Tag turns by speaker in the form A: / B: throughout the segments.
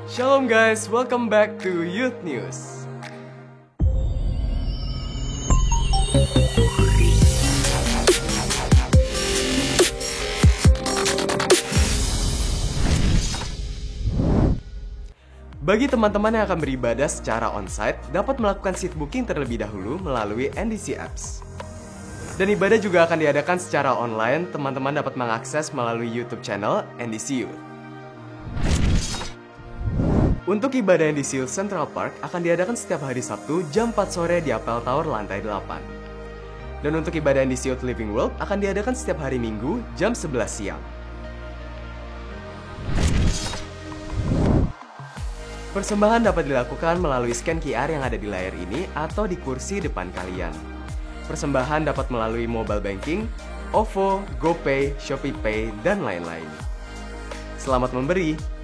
A: Shalom guys, welcome back to Youth News. Bagi teman-teman yang akan beribadah secara onsite, dapat melakukan seat booking terlebih dahulu melalui NDC Apps. Dan ibadah juga akan diadakan secara online, teman-teman dapat mengakses melalui YouTube channel NDC Youth. Untuk ibadah NDC Youth Central Park akan diadakan setiap hari Sabtu jam 4 sore di Apple Tower lantai 8. Dan untuk ibadah NDC Youth Living World akan diadakan setiap hari Minggu jam 11 siang. Persembahan dapat dilakukan melalui scan QR yang ada di layar ini atau di kursi depan kalian. Persembahan dapat melalui mobile banking, OVO, GoPay, ShopeePay, dan lain-lain. Selamat memberi!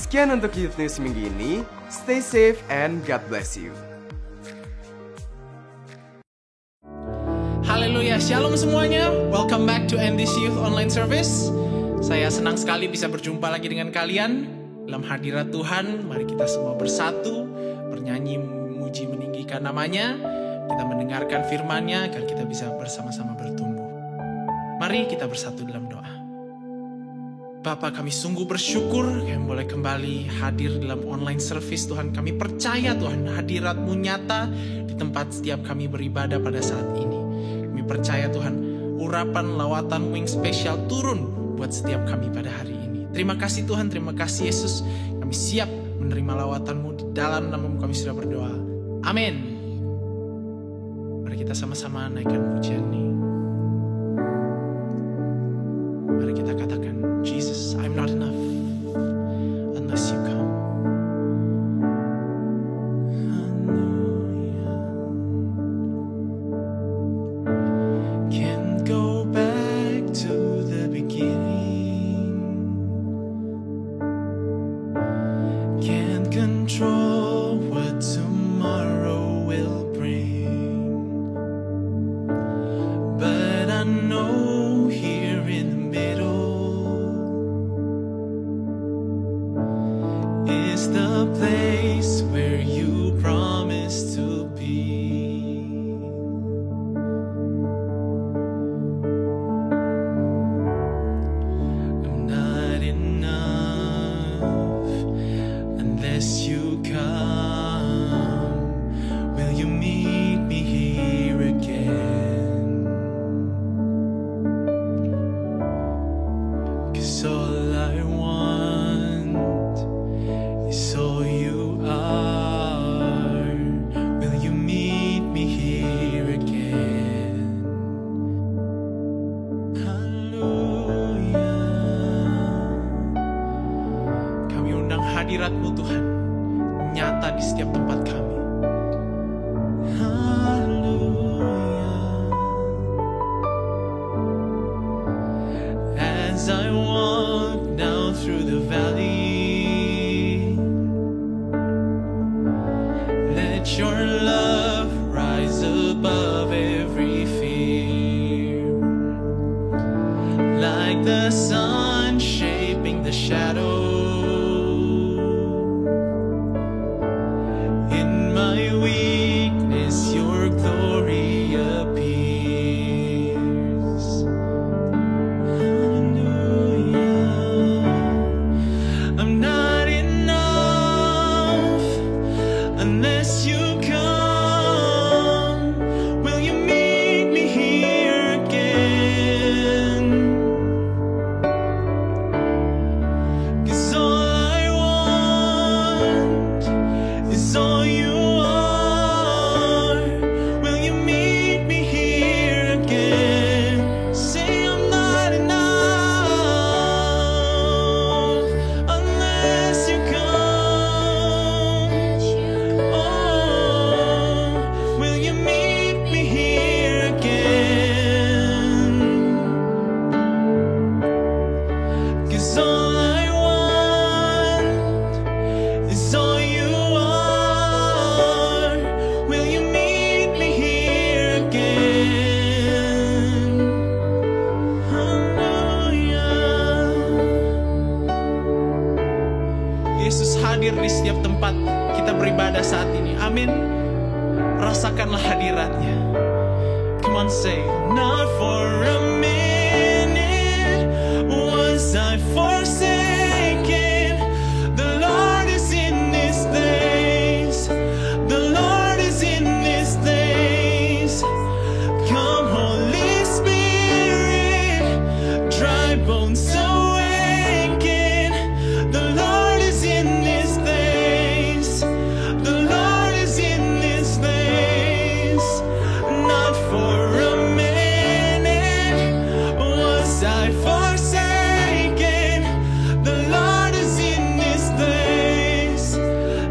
A: Sekian untuk Youth News minggu ini. Stay safe and God bless you.
B: Haleluya, shalom semuanya. Welcome back to NDC Youth Online Service. Saya senang sekali bisa berjumpa lagi dengan kalian dalam hadirat Tuhan. Mari kita semua bersatu, bernyanyi, memuji, meninggikan namanya. Kita mendengarkan firman-Nya agar kita bisa bersama-sama bertumbuh. Mari kita bersatu dalam doa. Bapa, kami sungguh bersyukur kami boleh kembali hadir dalam online service Tuhan. Kami percaya Tuhan hadirat-Mu nyata di tempat setiap kami beribadah pada saat ini. Kami percaya Tuhan urapan lawatan-Mu yang spesial turun buat setiap kami pada hari ini. Terima kasih Tuhan, terima kasih Yesus. Kami siap menerima lawatan-Mu di dalam nama-Mu kami sudah berdoa. Amin. Mari kita sama-sama naikkan pujian ini. Mari kita katakan, Jesus, I'm not enough unless you come. Hallelujah. Can't go back to the beginning. Can't control what tomorrow will bring. But I know here in the middle is the place where you promised to be. I'm not enough unless you come. Will you meet me here again? 'Cause all I want is all you are. Will you meet me here again? Haleluya. Kami undang hadirat-Mu Tuhan nyata di setiap tempat kami. Haleluya. As I walk now through the valley, let your love rise above every fear. Like the sun shaping the shadow, in my weakness your glory appears. I'm not enough unless you come. Will you meet me here again? tempat kita beribadah saat ini. Amin. Rasakanlah hadiratnya. Come on, say, not for a minute was I forsaken. The Lord is in this place. The Lord is in this place. Come, Holy Spirit, dry bones awaken. The Lord is in this place. The Lord is in this place. Not for a minute was I forsaken. The Lord is in this place.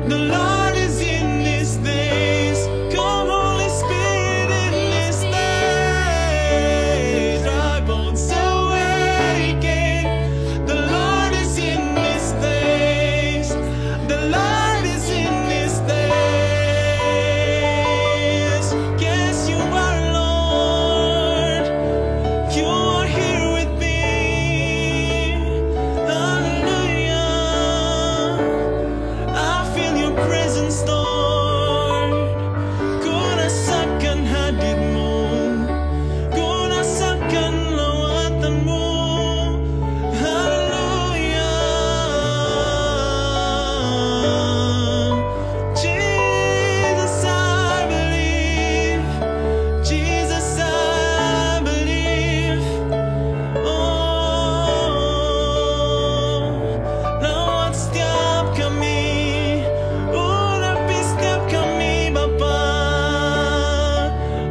B: The Lord is in this place. Come, Holy Spirit, in this place. Dry bones awaken. The Lord is in this place. The Lord is in this place. Yes, you are Lord. You are here with me. Hallelujah. I feel your presence, Lord. Ku rasakan hadirmu. Ku rasakan lawatanmu. Hallelujah. Jesus, I believe. Jesus, I believe. Oh, lawat setiap kami, urapi setiap kami, Bapa.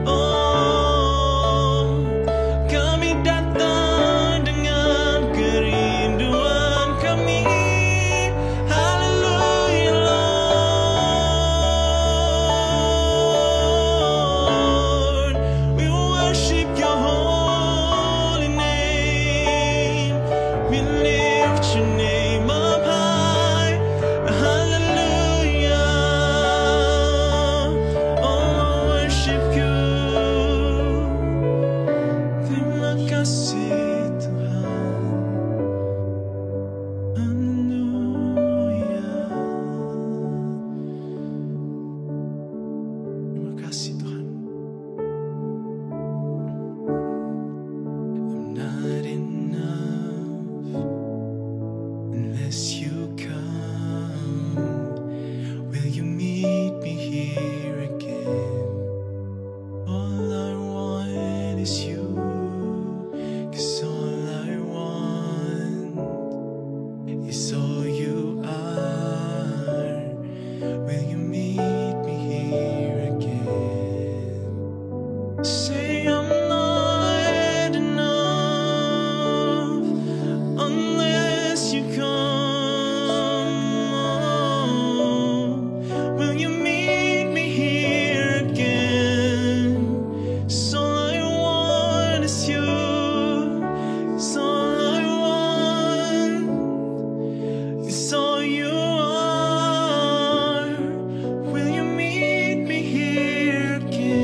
B: Oh, kami datang dengan kerinduan kami. Hallelujah, Lord. We worship your holy name. We lift your name up high. Hallelujah. Oh, I worship you. Terima kasih Tuhan. Haleluya. Terima kasih Tuhan. I'm not enough unless you come. Will you meet me here again? All I want is you. 'Cause all I want is all you are. Will you meet me here again? Say I'm not enough unless you come. Will you meet me here again? 'Cause all I want is you. 'Cause all I want is all you are. Will you meet me here again?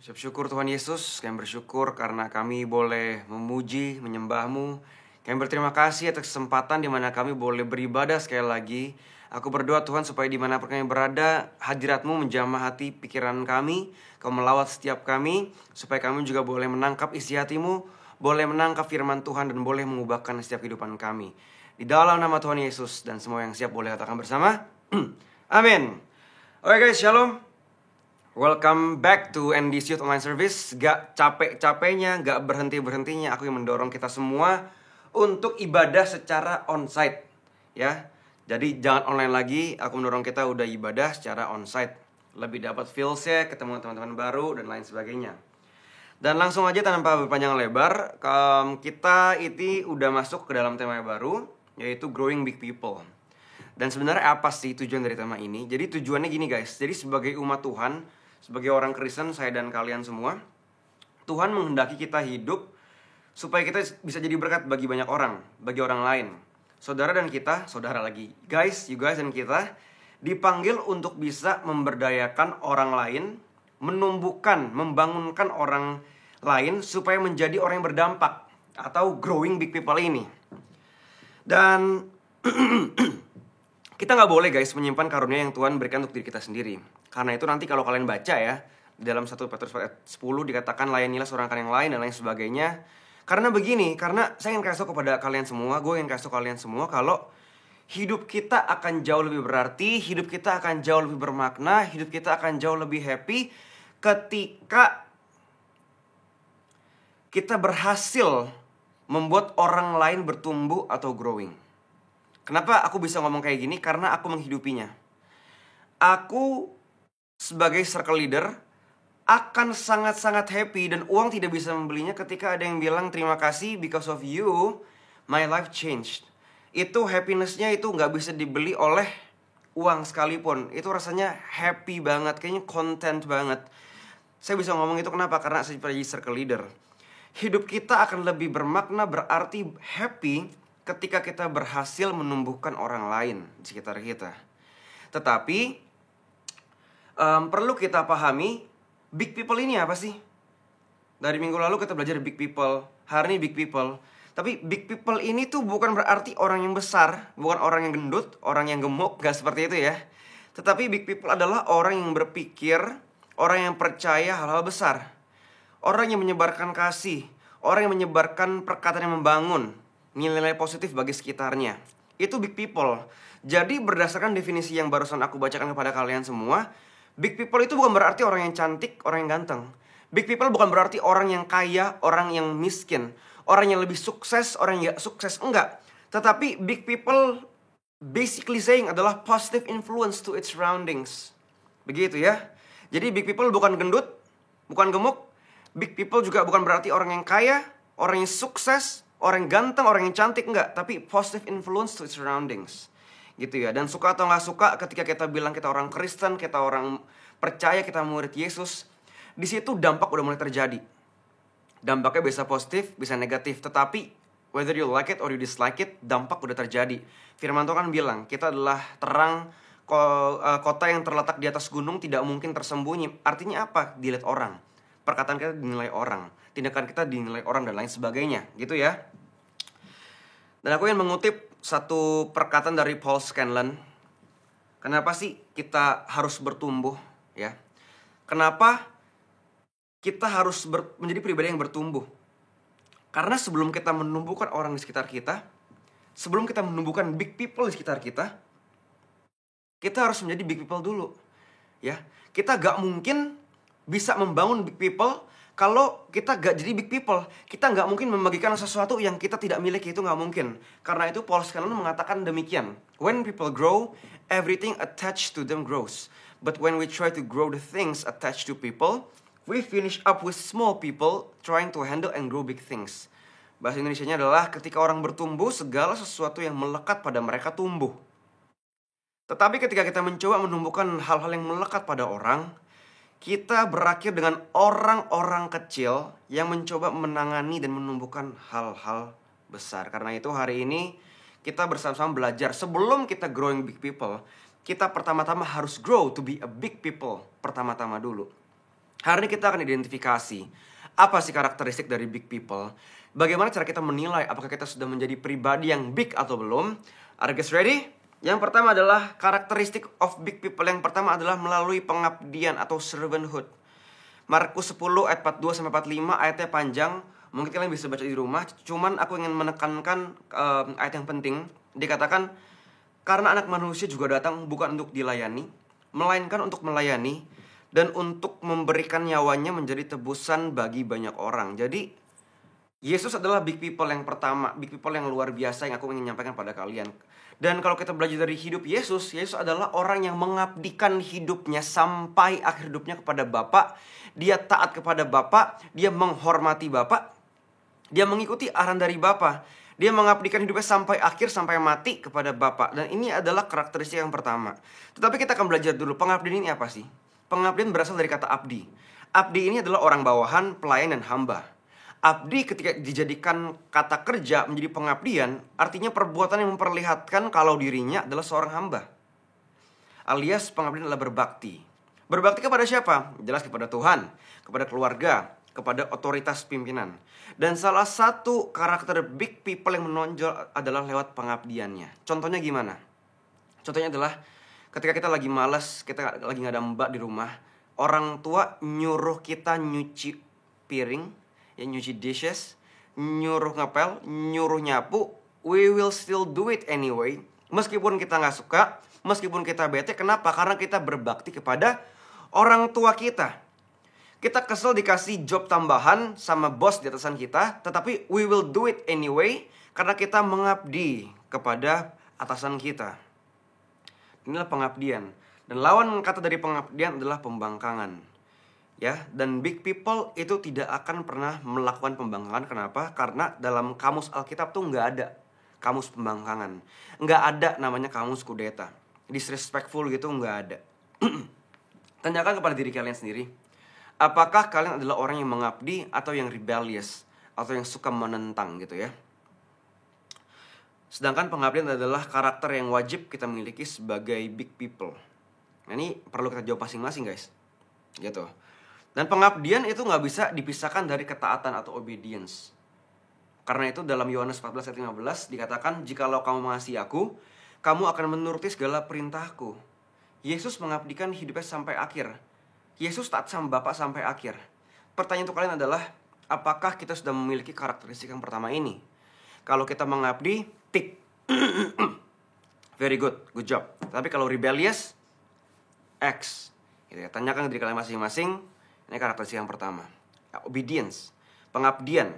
C: Ucap syukur Tuhan Yesus, kami bersyukur karena kami boleh memuji, menyembah-Mu. Kami berterima kasih atas kesempatan di mana kami boleh beribadah sekali lagi. Aku berdoa Tuhan supaya dimanapun kami berada, hadirat-Mu menjamah hati pikiran kami. Kau melawat setiap kami, supaya kami juga boleh menangkap isi hati-Mu, boleh menangkap firman Tuhan dan boleh mengubahkan setiap kehidupan kami. Di dalam nama Tuhan Yesus, dan semua yang siap boleh katakan bersama. Amin. Oke guys, shalom. Welcome back to NDC Youth Online Service. Gak capek-capeknya, gak berhenti-berhentinya aku yang mendorong kita semua untuk ibadah secara onsite, ya. Jadi jangan online lagi, aku mendorong kita udah ibadah secara onsite. Lebih dapat feels-nya, ketemu teman-teman baru dan lain sebagainya. Dan langsung aja tanpa berpanjang lebar, kita ini udah masuk ke dalam tema yang baru, yaitu Growing Big People. Dan sebenarnya apa sih tujuan dari tema ini? Jadi tujuannya gini guys, jadi sebagai umat Tuhan, sebagai orang Kristen, saya dan kalian semua, Tuhan menghendaki kita hidup supaya kita bisa jadi berkat bagi banyak orang, bagi orang lain. Saudara dan kita, saudara lagi, guys, you guys dan kita dipanggil untuk bisa memberdayakan orang lain, menumbuhkan, membangunkan orang lain supaya menjadi orang yang berdampak. atau growing big people ini. Dan kita nggak boleh guys menyimpan karunia yang Tuhan berikan untuk diri kita sendiri. Karena itu nanti kalau kalian baca ya, dalam 1 Petrus ayat 10 dikatakan layanilah seorang yang lain dan lain sebagainya. Karena begini, karena saya ingin kasih tahu kepada kalian semua, gue ingin kasih tahu kalian semua kalau hidup kita akan jauh lebih berarti, hidup kita akan jauh lebih bermakna, hidup kita akan jauh lebih happy ketika kita berhasil membuat orang lain bertumbuh atau growing. Kenapa aku bisa ngomong kayak gini? Karena aku menghidupinya. Aku sebagai circle leader akan sangat-sangat happy dan uang tidak bisa membelinya ketika ada yang bilang terima kasih because of you my life changed. Itu happinessnya itu nggak bisa dibeli oleh uang sekalipun. Itu rasanya happy banget, kayaknya content banget. Saya bisa ngomong itu kenapa? Karena saya jadi circle leader. Hidup kita akan lebih bermakna, berarti happy ketika kita berhasil menumbuhkan orang lain di sekitar kita. Tetapi perlu kita pahami, big people ini apa sih? Dari minggu lalu kita belajar big people, hari ini big people. Tapi big people ini tuh bukan berarti orang yang besar, bukan orang yang gendut, orang yang gemuk, gak seperti itu ya. Tetapi big people adalah orang yang berpikir, orang yang percaya hal-hal besar. Orang yang menyebarkan kasih, orang yang menyebarkan perkataan yang membangun, nilai-nilai positif bagi sekitarnya. Itu big people. Jadi berdasarkan definisi yang barusan aku bacakan kepada kalian semua, big people itu bukan berarti orang yang cantik, orang yang ganteng. Big people bukan berarti orang yang kaya, orang yang miskin, orang yang lebih sukses, orang yang gak sukses. Enggak. Tetapi big people basically saying adalah positive influence to its surroundings. Begitu ya. Jadi big people bukan gendut, bukan gemuk. Big people juga bukan berarti orang yang kaya, orang yang sukses, orang yang ganteng, orang yang cantik. Enggak. Tapi positive influence to its surroundings. Gitu ya. Dan suka atau gak suka ketika kita bilang kita orang Kristen, kita orang percaya, kita murid Yesus, di situ dampak udah mulai terjadi. Dampaknya bisa positif, bisa negatif. Tetapi whether you like it or you dislike it, dampak udah terjadi. Firman Tuhan kan bilang, kita adalah terang kota yang terletak di atas gunung, tidak mungkin tersembunyi. Artinya apa? Dilihat orang. Perkataan kita dinilai orang, tindakan kita dinilai orang, dan lain sebagainya. Gitu ya. Dan aku ingin mengutip satu perkataan dari Paul Scanlon. Kenapa sih kita harus bertumbuh? Ya. Kenapa kita harus menjadi pribadi yang bertumbuh? Karena sebelum kita menumbuhkan orang di sekitar kita, sebelum kita menumbuhkan big people di sekitar kita, kita harus menjadi big people dulu. Ya, kita gak mungkin bisa membangun big people kalau kita gak jadi big people. Kita gak mungkin membagikan sesuatu yang kita tidak miliki, itu gak mungkin. Karena itu Paul Scanlon mengatakan demikian. When people grow, everything attached to them grows. But when we try to grow the things attached to people, we finish up with small people trying to handle and grow big things. Bahasa Indonesianya adalah ketika orang bertumbuh, segala sesuatu yang melekat pada mereka tumbuh. Tetapi ketika kita mencoba menumbuhkan hal-hal yang melekat pada orang, kita berakhir dengan orang-orang kecil yang mencoba menangani dan menumbuhkan hal-hal besar. Karena itu hari ini kita bersama-sama belajar. Sebelum kita growing big people, kita pertama-tama harus grow to be a big people pertama-tama dulu. Hari ini kita akan identifikasi apa sih karakteristik dari big people. Bagaimana cara kita menilai apakah kita sudah menjadi pribadi yang big atau belum. Are you guys ready? Yang pertama adalah karakteristik of big people. Yang pertama adalah melalui pengabdian atau servanthood. Markus 10 ayat 42-45, ayatnya panjang. Mungkin kalian bisa baca di rumah. Cuman aku ingin menekankan ayat yang penting. Dikatakan, karena anak manusia juga datang bukan untuk dilayani, melainkan untuk melayani, dan untuk memberikan nyawanya menjadi tebusan bagi banyak orang. Jadi, Yesus adalah big people yang pertama, big people yang luar biasa yang aku ingin nyampaikan pada kalian. Dan kalau kita belajar dari hidup Yesus, Yesus adalah orang yang mengabdikan hidupnya sampai akhir hidupnya kepada Bapa. Dia taat kepada Bapa, dia menghormati Bapa, dia mengikuti arahan dari Bapa. Dia mengabdikan hidupnya sampai akhir, sampai mati kepada Bapa. Dan ini adalah karakteristik yang pertama. Tetapi kita akan belajar dulu, pengabdian ini apa sih? Pengabdian berasal dari kata abdi. Abdi ini adalah orang bawahan, pelayan, dan hamba. Abdi ketika dijadikan kata kerja menjadi pengabdian, artinya perbuatan yang memperlihatkan kalau dirinya adalah seorang hamba. Alias pengabdian adalah berbakti. Berbakti kepada siapa? Jelas kepada Tuhan, kepada keluarga, kepada otoritas pimpinan. Dan salah satu karakter big people yang menonjol adalah lewat pengabdiannya. Contohnya gimana? Contohnya adalah ketika kita lagi malas, kita lagi gak ada mbak di rumah, orang tua nyuruh kita nyuci piring, ya nyuci dishes, nyuruh ngepel, nyuruh nyapu, we will still do it anyway. Meskipun kita gak suka, meskipun kita bete. Kenapa? Karena kita berbakti kepada orang tua kita. Kita kesel dikasih job tambahan sama bos di atasan kita, tetapi we will do it anyway karena kita mengabdi kepada atasan kita. Inilah pengabdian. Dan lawan kata dari pengabdian adalah pembangkangan. Ya, dan big people itu tidak akan pernah melakukan pembangkangan. Kenapa? Karena dalam kamus Alkitab tuh nggak ada kamus pembangkangan. Nggak ada namanya kamus kudeta. Disrespectful gitu nggak ada. Tanyakan kepada diri kalian sendiri. Apakah kalian adalah orang yang mengabdi atau yang rebellious? Atau yang suka menentang gitu ya. Sedangkan pengabdian adalah karakter yang wajib kita miliki sebagai big people. Nah ini perlu kita jawab masing-masing guys. Gitu. Dan pengabdian itu gak bisa dipisahkan dari ketaatan atau obedience. Karena itu dalam Yohanes 14 ayat 15 dikatakan, jikalau kamu mengasihi aku, kamu akan menuruti segala perintahku. Yesus mengabdikan hidupnya sampai akhir. Yesus taat sama Bapa sampai akhir. Pertanyaan untuk kalian adalah, apakah kita sudah memiliki karakteristik yang pertama ini? Kalau kita mengabdi, tick. Very good job. Tapi kalau rebellious, X. Gitu ya. Tanyakan ke diri kalian masing-masing. Ini karakteristik yang pertama. Obedience, pengabdian.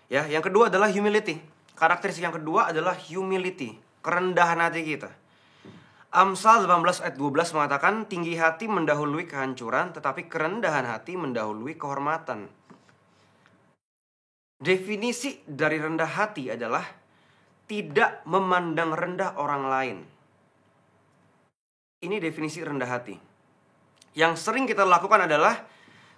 C: Ya, yang kedua adalah humility. Karakteristik yang kedua adalah humility, kerendahan hati kita. Amsal 18 ayat 12 mengatakan, tinggi hati mendahului kehancuran, tetapi kerendahan hati mendahului kehormatan. Definisi dari rendah hati adalah tidak memandang rendah orang lain. Ini definisi rendah hati. Yang sering kita lakukan adalah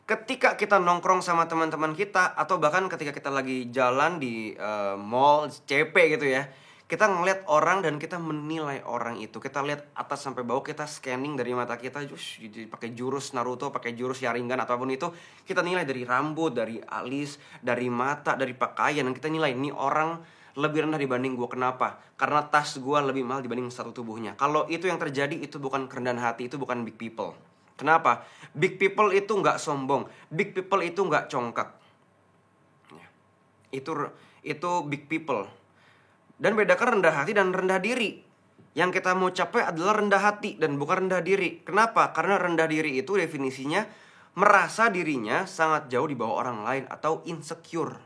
C: ketika kita nongkrong sama teman-teman kita, atau bahkan ketika kita lagi jalan di mall, CP gitu ya, kita ngeliat orang dan kita menilai orang itu. Kita lihat atas sampai bawah, kita scanning dari mata kita, pakai jurus Naruto, pakai jurus Sharingan, apapun itu. Kita nilai dari rambut, dari alis, dari mata, dari pakaian. Dan kita nilai, ini orang lebih rendah dibanding gue. Kenapa? Karena tas gue lebih mahal dibanding satu tubuhnya. Kalau itu yang terjadi, itu bukan kerendahan hati, itu bukan big people. Kenapa? Big people itu gak sombong. Big people itu gak congkak. Itu big people. Dan bedakan rendah hati dan rendah diri. Yang kita mau capai adalah rendah hati dan bukan rendah diri. Kenapa? Karena rendah diri itu definisinya merasa dirinya sangat jauh di bawah orang lain atau insecure.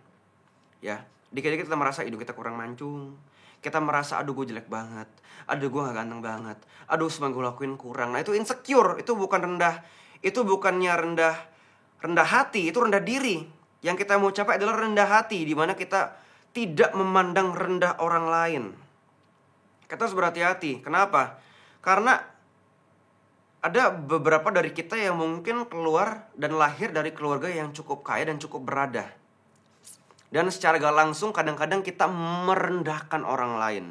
C: Ya, dikit-dikit kita merasa hidup kita kurang mancung. Kita merasa aduh gue jelek banget. Aduh gue gak ganteng banget. Aduh semua gue lakuin kurang. Nah itu insecure. Itu bukan rendah. Itu bukannya rendah hati. Itu rendah diri. Yang kita mau capai adalah rendah hati. Dimana kita tidak memandang rendah orang lain. Kita harus berhati-hati. Kenapa? Karena ada beberapa dari kita yang mungkin keluar dan lahir dari keluarga yang cukup kaya dan cukup berada. Dan secara gak langsung kadang-kadang kita merendahkan orang lain.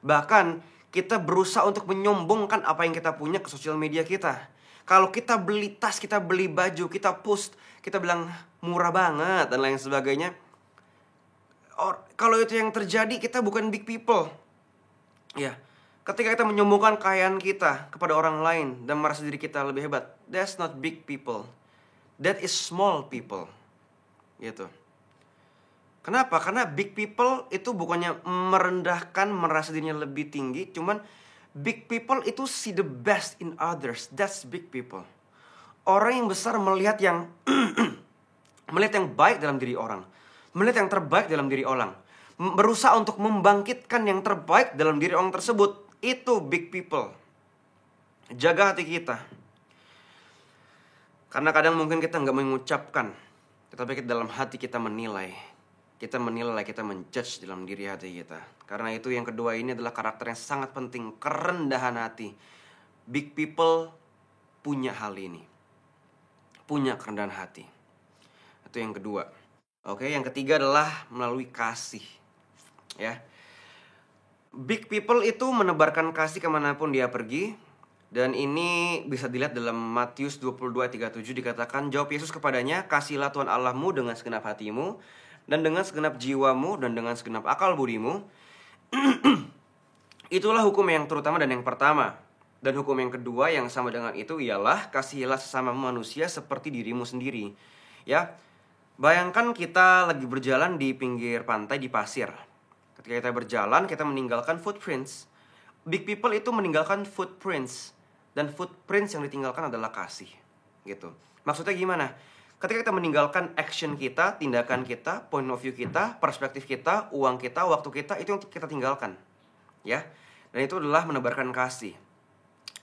C: Bahkan kita berusaha untuk menyombongkan apa yang kita punya ke sosial media kita. Kalau kita beli tas, kita beli baju, kita post, kita bilang murah banget dan lain sebagainya. Kalau itu yang terjadi, kita bukan big people. Ya, ketika kita menyombongkan kekayaan kita kepada orang lain dan merasa diri kita lebih hebat, that's not big people. That is small people. Gitu. Kenapa? Karena big people itu bukannya merendahkan, merasa dirinya lebih tinggi. Cuman big people itu see the best in others. That's big people. Orang yang besar melihat yang melihat yang baik dalam diri orang. Melihat yang terbaik dalam diri orang. Berusaha untuk membangkitkan yang terbaik dalam diri orang tersebut. Itu big people. Jaga hati kita. Karena kadang mungkin kita gak mengucapkan, tetapi dalam hati kita menilai. Kita menilai, kita menjudge dalam diri hati kita. Karena itu yang kedua ini adalah karakter yang sangat penting. Kerendahan hati. Big people punya hal ini. Punya kerendahan hati. Itu yang kedua. Oke, yang ketiga adalah melalui kasih. Ya, big people itu menebarkan kasih kemanapun dia pergi. Dan ini bisa dilihat dalam Matius 22:37 dikatakan, jawab Yesus kepadanya, kasihilah Tuhan Allahmu dengan segenap hatimu, dan dengan segenap jiwamu, dan dengan segenap akal budimu. Itulah hukum yang terutama dan yang pertama. Dan hukum yang kedua yang sama dengan itu ialah, kasihilah sesama manusia seperti dirimu sendiri. Ya, bayangkan kita lagi berjalan di pinggir pantai di pasir. Ketika kita berjalan, kita meninggalkan footprints. Big people itu meninggalkan footprints. Dan footprints yang ditinggalkan adalah kasih, gitu. Maksudnya gimana? Ketika kita meninggalkan action kita, tindakan kita, point of view kita, perspektif kita, uang kita, waktu kita, itu yang kita tinggalkan, ya. Dan itu adalah menebarkan kasih.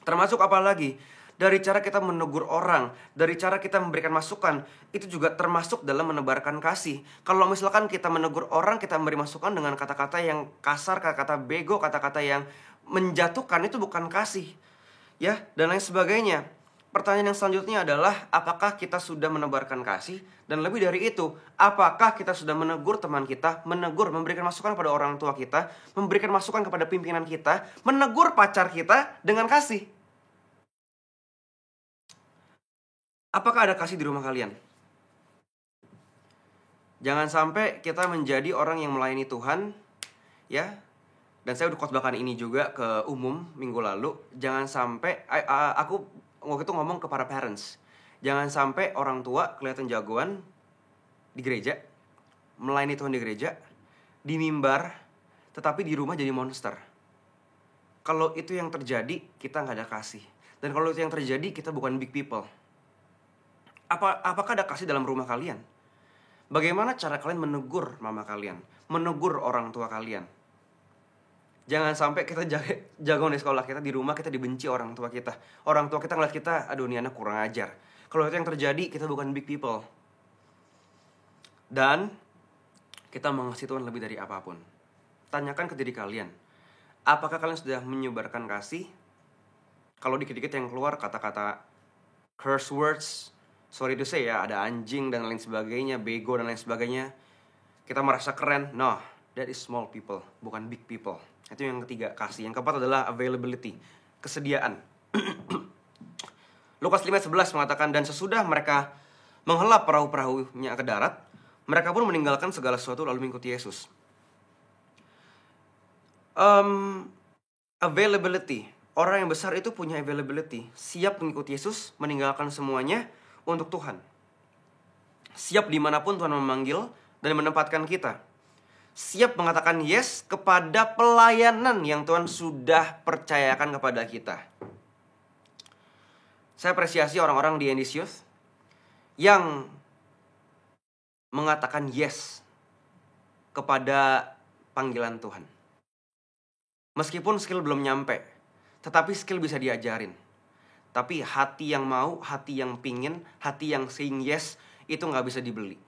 C: Termasuk apa lagi? Dari cara kita menegur orang, dari cara kita memberikan masukan, itu juga termasuk dalam menebarkan kasih. Kalau misalkan kita menegur orang, kita memberi masukan dengan kata-kata yang kasar, kata-kata bego, kata-kata yang menjatuhkan, itu bukan kasih. Ya, dan lain sebagainya. Pertanyaan yang selanjutnya adalah, apakah kita sudah menebarkan kasih? Dan lebih dari itu, apakah kita sudah menegur teman kita, memberikan masukan pada orang tua kita, memberikan masukan kepada pimpinan kita, menegur pacar kita dengan kasih? Apakah ada kasih di rumah kalian? Jangan sampai kita menjadi orang yang melayani Tuhan, ya. Dan saya udah khotbahkan ini juga ke umum minggu lalu. Jangan sampai, aku waktu itu ngomong ke para parents, jangan sampai orang tua kelihatan jagoan di gereja, melayani Tuhan di gereja, di mimbar, tetapi di rumah jadi monster. Kalau itu yang terjadi, kita gak ada kasih. Dan kalau itu yang terjadi, kita bukan big people. Apakah ada kasih dalam rumah kalian? Bagaimana cara kalian menegur mama kalian, menegur orang tua kalian? Jangan sampai kita jagoan di sekolah, kita di rumah kita dibenci orang tua kita. Orang tua kita ngeliat kita, aduh ini anak kurang ajar. Kalau itu yang terjadi, kita bukan big people. Dan kita mengasihi Tuhan lebih dari apapun. Tanyakan ke diri kalian, apakah kalian sudah menyebarkan kasih? Kalau dikit-dikit yang keluar kata-kata curse words, sorry to say ya, ada anjing dan lain sebagainya, bego dan lain sebagainya, kita merasa keren. No, that is small people, bukan big people. Itu yang ketiga, kasih. Yang keempat adalah availability, kesediaan. Lukas 5:11 mengatakan, dan sesudah mereka menghela perahu-perahunya ke darat, mereka pun meninggalkan segala sesuatu lalu mengikuti Yesus. Availability. Orang yang besar itu punya availability, siap mengikuti Yesus, meninggalkan semuanya untuk Tuhan. Siap dimanapun Tuhan memanggil dan menempatkan kita. Siap mengatakan yes kepada pelayanan yang Tuhan sudah percayakan kepada kita. Saya apresiasi orang-orang di Endis Youth yang mengatakan yes kepada panggilan Tuhan. Meskipun skill belum nyampe, tetapi skill bisa diajarin. Tapi hati yang mau, hati yang pingin, hati yang saying yes, itu gak bisa dibeli.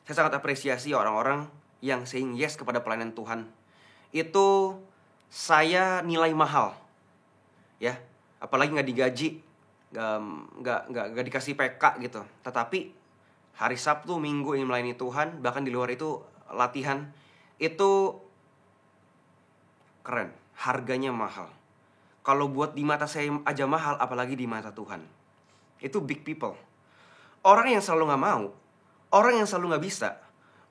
C: Saya sangat apresiasi orang-orang yang saying yes kepada pelayanan Tuhan. Itu saya nilai mahal, ya. Apalagi gak digaji, gak dikasih PK gitu. Tetapi hari Sabtu, Minggu ini melayani Tuhan, bahkan di luar itu latihan, itu keren, harganya mahal. Kalau buat di mata saya aja mahal, apalagi di mata Tuhan. Itu big people. Orang yang selalu gak mau, orang yang selalu gak bisa,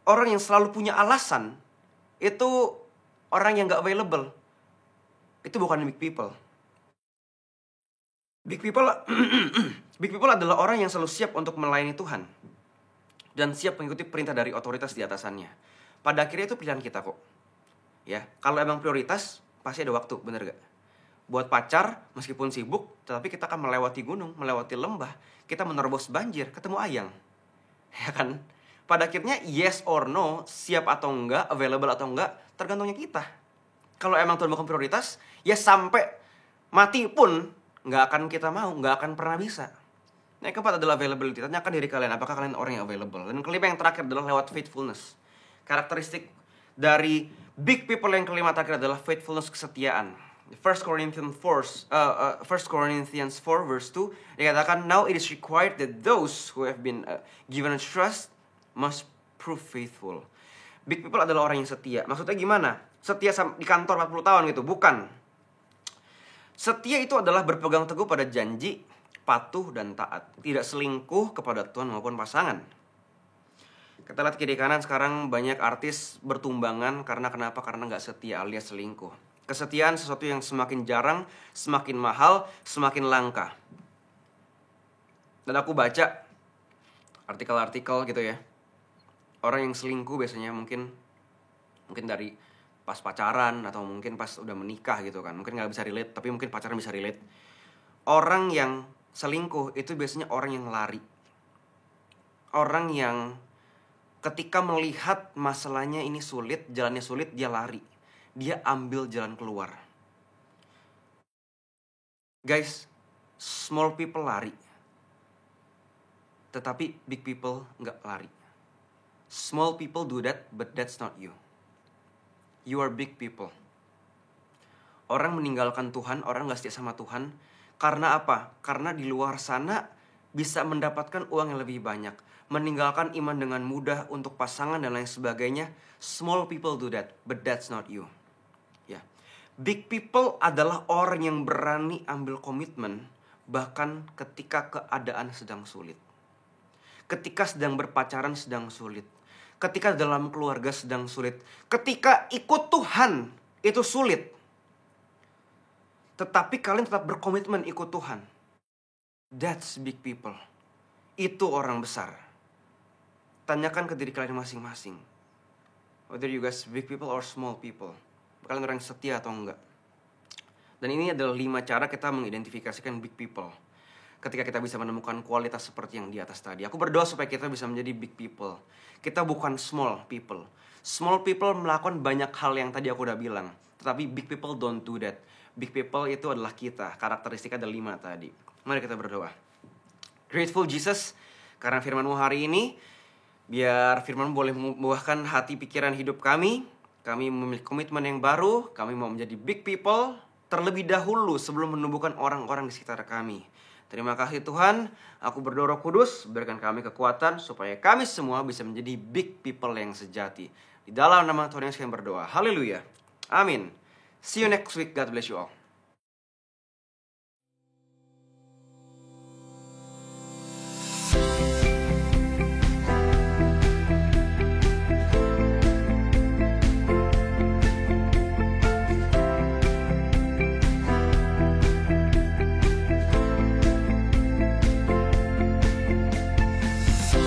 C: orang yang selalu punya alasan, itu orang yang gak available. Itu bukan big people. Big people adalah orang yang selalu siap untuk melayani Tuhan dan siap mengikuti perintah dari otoritas di atasannya. Pada akhirnya itu pilihan kita kok. Ya, kalau emang prioritas, pasti ada waktu, bener gak? Buat pacar, meskipun sibuk, tetapi kita akan melewati gunung, melewati lembah, kita menerobos banjir, ketemu ayang. Ya kan? Pada akhirnya yes or no, siap atau enggak, available atau enggak, tergantungnya kita. Kalau emang Tuhan bukan prioritas, ya sampai mati pun enggak akan kita mau, enggak akan pernah bisa. Yang keempat adalah availability. Tanyakan diri kalian, apakah kalian orang yang available? Dan kelima yang terakhir adalah lewat faithfulness. Karakteristik dari big people yang kelima terakhir adalah faithfulness, kesetiaan. 1 Corinthians 4 verse 2 dikatakan, now it is required that those who have been given a trust must prove faithful. Big people adalah orang yang setia. Maksudnya gimana? Setia di kantor 40 tahun gitu? Bukan. Setia itu adalah berpegang teguh pada janji, patuh dan taat. Tidak selingkuh kepada Tuhan maupun pasangan. Kita lihat kiri kanan sekarang banyak artis bertumbangan karena kenapa? Karena nggak setia alias selingkuh. Kesetiaan sesuatu yang semakin jarang, semakin mahal, semakin langka. Dan aku baca artikel-artikel gitu ya. Orang yang selingkuh biasanya mungkin dari pas pacaran atau mungkin pas udah menikah gitu kan. Mungkin gak bisa relate, tapi mungkin pacaran bisa relate. Orang yang selingkuh itu biasanya orang yang lari. Orang yang ketika melihat masalahnya ini sulit, jalannya sulit, dia lari. Dia ambil jalan keluar. Guys, small people lari. Tetapi big people gak lari. Small people do that, but that's not you. You are big people. Orang meninggalkan Tuhan, orang gak setia sama Tuhan. Karena apa? Karena di luar sana bisa mendapatkan uang yang lebih banyak. Meninggalkan iman dengan mudah untuk pasangan dan lain sebagainya. Small people do that, but that's not you. Ya. Big people adalah orang yang berani ambil komitmen bahkan ketika keadaan sedang sulit. Ketika sedang berpacaran sedang sulit. Ketika dalam keluarga sedang sulit. Ketika ikut Tuhan itu sulit. Tetapi kalian tetap berkomitmen ikut Tuhan. That's big people. Itu orang besar. Tanyakan ke diri kalian masing-masing. Whether you guys big people or small people. Kalian orang yang setia atau enggak. Dan ini adalah 5 cara kita mengidentifikasikan big people. Ketika kita bisa menemukan kualitas seperti yang di atas tadi. Aku berdoa supaya kita bisa menjadi big people. Kita bukan small people. Small people melakukan banyak hal yang tadi aku udah bilang. Tetapi big people don't do that. Big people itu adalah kita. Karakteristiknya ada 5 tadi. Mari kita berdoa. Grateful Jesus, karena firman-Mu hari ini, biar firman-Mu boleh membuahkan hati pikiran hidup kami. Kami memiliki komitmen yang baru. Kami mau menjadi big people terlebih dahulu sebelum menumbuhkan orang-orang di sekitar kami. Terima kasih Tuhan, aku berdoa Roh Kudus, berikan kami kekuatan supaya kami semua bisa menjadi big people yang sejati. Di dalam nama Tuhan Yesus kami berdoa. Haleluya. Amin. See you next week. God bless you all.